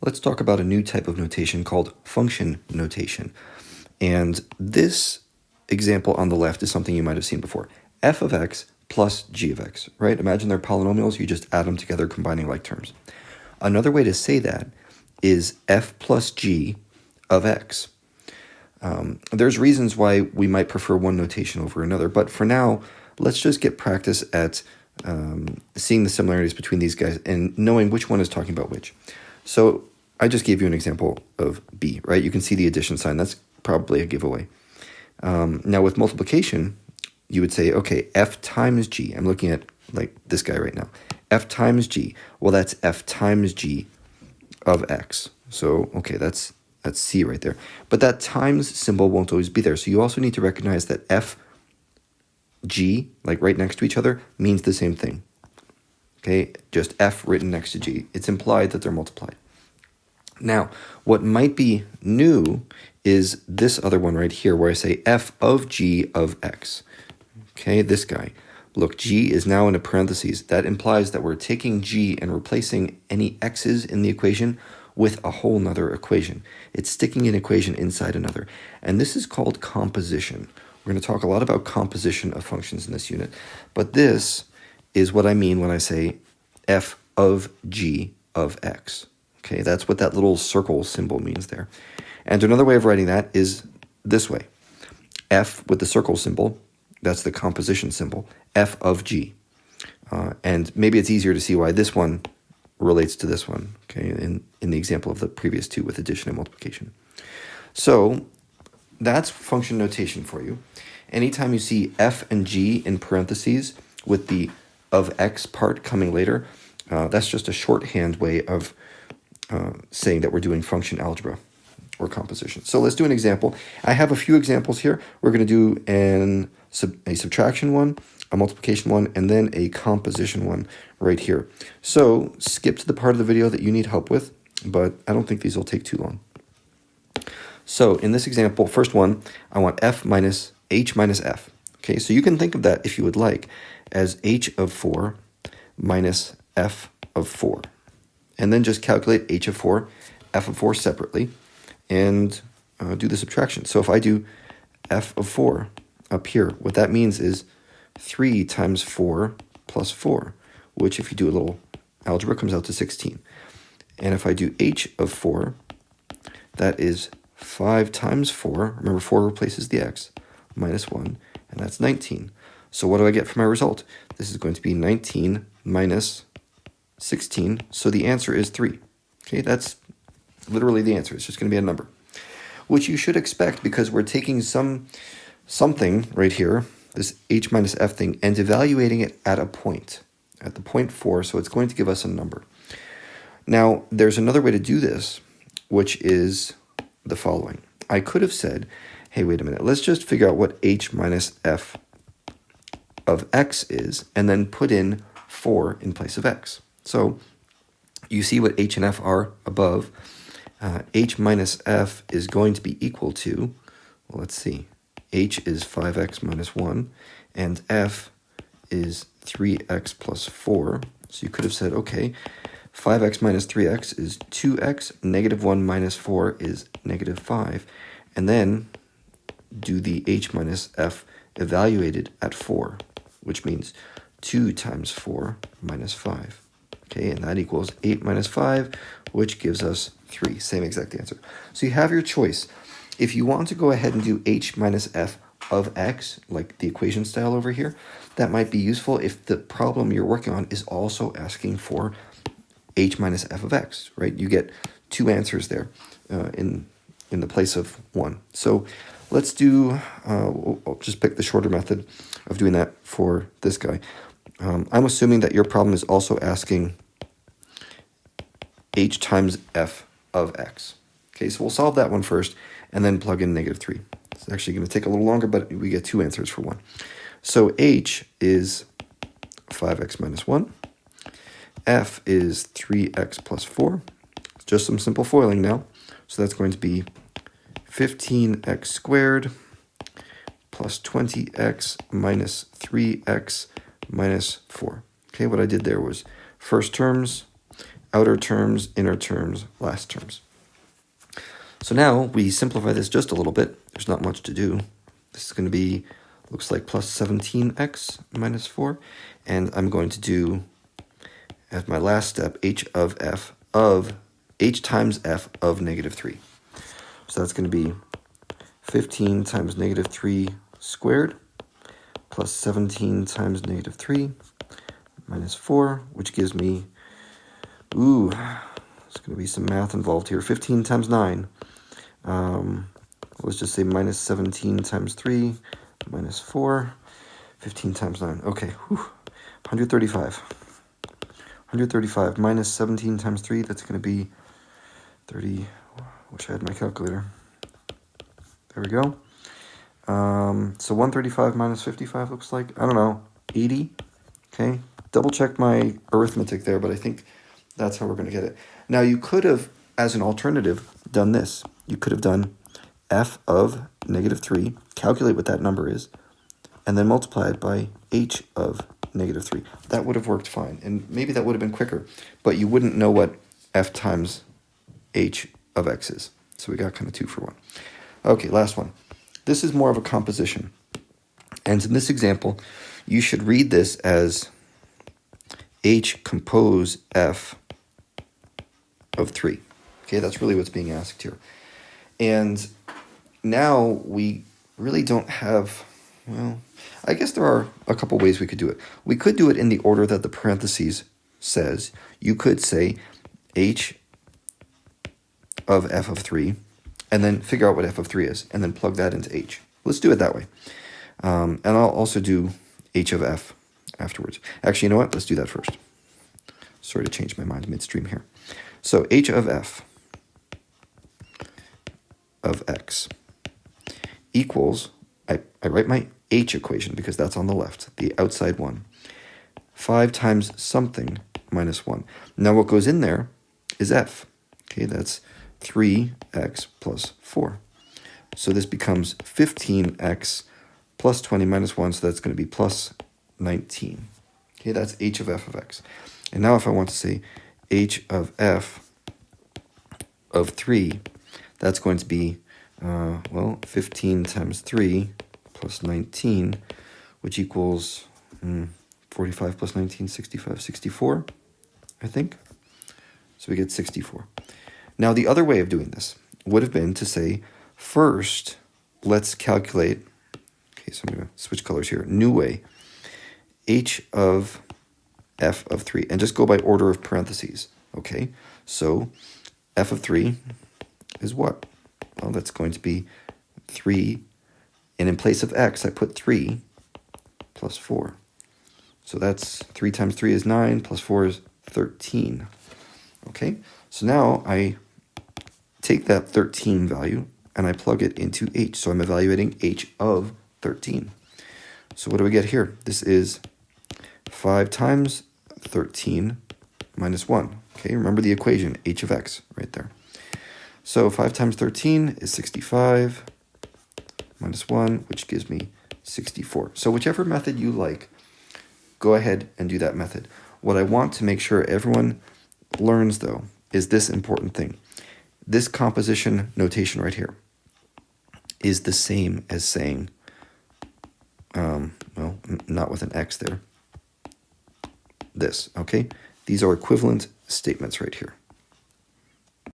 Let's talk about a new type of notation called function notation. And this example on the left is something you might have seen before. F of x plus g of x, right? Imagine they're polynomials, you just add them together, combining like terms. Another way to say that is f plus g of x. There's reasons why we might prefer one notation over another, but for now, let's just get practice at seeing the similarities between these guys and knowing which one is talking about which. So I just gave you an example of b, right? You can see the addition sign. That's probably a giveaway. Now with multiplication, you would say, okay, f times g. I'm looking at like this guy right now. F times g. Well, that's f times g of x. So, okay, that's c right there. But that times symbol won't always be there. So you also need to recognize that f, g, like right next to each other, means the same thing. Okay, just f written next to g. It's implied that they're multiplied. Now, what might be new is this other one right here where I say f of g of x. Okay, this guy. Look, g is now in a parentheses. That implies that we're taking g and replacing any x's in the equation with a whole nother equation. It's sticking an equation inside another. And this is called composition. We're going to talk a lot about composition of functions in this unit. But this is what I mean when I say f of g of x. Okay, that's what that little circle symbol means there. And another way of writing that is this way. F with the circle symbol, that's the composition symbol, f of g. And maybe it's easier to see why this one relates to this one, okay, in the example of the previous two with addition and multiplication. So that's function notation for you. Anytime you see f and g in parentheses with the of x part coming later, that's just a shorthand way of saying that we're doing function algebra or composition. So let's do an example. I have a few examples here. We're going to do a subtraction one, a multiplication one, and then a composition one right here. So skip to the part of the video that you need help with, but I don't think these will take too long. So in this example, first one, I want f minus h minus f. Okay, so you can think of that, if you would like, as h of 4 minus f of 4. And then just calculate h of 4, f of 4 separately, and do the subtraction. So if I do f of 4 up here, what that means is 3 times 4 plus 4, which if you do a little algebra comes out to 16. And if I do h of 4, that is 5 times 4, remember 4 replaces the x, minus 1, and that's 19. So what do I get for my result? This is going to be 19 minus 16, so the answer is 3. Okay, that's literally the answer. It's just going to be a number, which you should expect because we're taking something right here, this h minus f thing, and evaluating it at a point, at the point 4, so it's going to give us a number. Now, there's another way to do this, which is the following. I could have said, hey, wait a minute, let's just figure out what h minus f of x is, and then put in 4 in place of x. So you see what h and f are above. H minus f is going to be equal to, well, let's see, h is 5x minus 1, and f is 3x plus 4. So you could have said, okay, 5x minus 3x is 2x, negative 1 minus 4 is negative 5, and then do the h minus f evaluated at 4, which means 2 times 4 minus 5. Okay, and that equals 8 minus 5, which gives us 3. Same exact answer. So you have your choice. If you want to go ahead and do h minus f of x, like the equation style over here, that might be useful if the problem you're working on is also asking for h minus f of x, right? You get two answers there in the place of one. So let's do, I'll just pick the shorter method of doing that for this guy. I'm assuming that your problem is also asking h times f of x. Okay, so we'll solve that one first and then plug in negative 3. It's actually going to take a little longer, but we get two answers for one. So h is 5x minus 1. F is 3x plus 4. Just some simple foiling now. So that's going to be 15x squared plus 20x minus 3x minus 4. Okay, what I did there was first terms outer terms, inner terms, last terms. So now we simplify this just a little bit. There's not much to do. This is going to be, looks like plus 17x minus 4. And I'm going to do, as my last step, h times f of negative 3. So that's going to be 15 times negative 3 squared plus 17 times negative 3 minus 4, which gives me, there's going to be some math involved here. 15 times 9. Let's just say minus 17 times 3 minus 4. 15 times 9. Okay, 135. 135 minus 17 times 3, that's going to be 30. Wish I had my calculator. There we go. So 135 minus 55 looks like, I don't know, 80. Okay, double check my arithmetic there, but I think that's how we're going to get it. Now you could have, as an alternative, done this. You could have done f of negative 3, calculate what that number is, and then multiply it by h of negative 3. That would have worked fine, and maybe that would have been quicker, but you wouldn't know what f times h of x is. So we got kind of 2 for 1. Okay, last one. This is more of a composition. And in this example, you should read this as h compose f of 3. Okay, that's really what's being asked here. And now we really don't have, well, I guess there are a couple ways we could do it. We could do it in the order that the parentheses says. You could say h of f of 3, and then figure out what f of 3 is, and then plug that into h. Let's do it that way. And I'll also do h of f afterwards. Actually, you know what? Let's do that first. Sorry to change my mind midstream here. So h of f of x equals, I write my h equation because that's on the left, the outside one. 5 times something minus 1. Now what goes in there is f. Okay, that's 3x plus 4. So this becomes 15x plus 20 minus 1, so that's going to be plus 19. Okay, that's h of f of x. And now if I want to say h of f of 3, that's going to be, 15 times 3 plus 19, which equals 45 plus 19, 65, 64, I think. So we get 64. Now, the other way of doing this would have been to say, first, let's calculate, okay, so I'm going to switch colors here, new way, h of f of 3, and just go by order of parentheses, okay? So f of 3 is what? Well, that's going to be 3, and in place of x, I put 3 plus 4. So that's 3 times 3 is 9, plus 4 is 13, okay? So now I take that 13 value and I plug it into h. So I'm evaluating h of 13. So what do we get here? This is 5 times 13 minus 1. Okay, remember the equation, h of x, right there. So 5 times 13 is 65 minus 1, which gives me 64. So whichever method you like, go ahead and do that method. What I want to make sure everyone learns, though, is this important thing. This composition notation right here is the same as saying, not with an x there, this, okay? These are equivalent statements right here.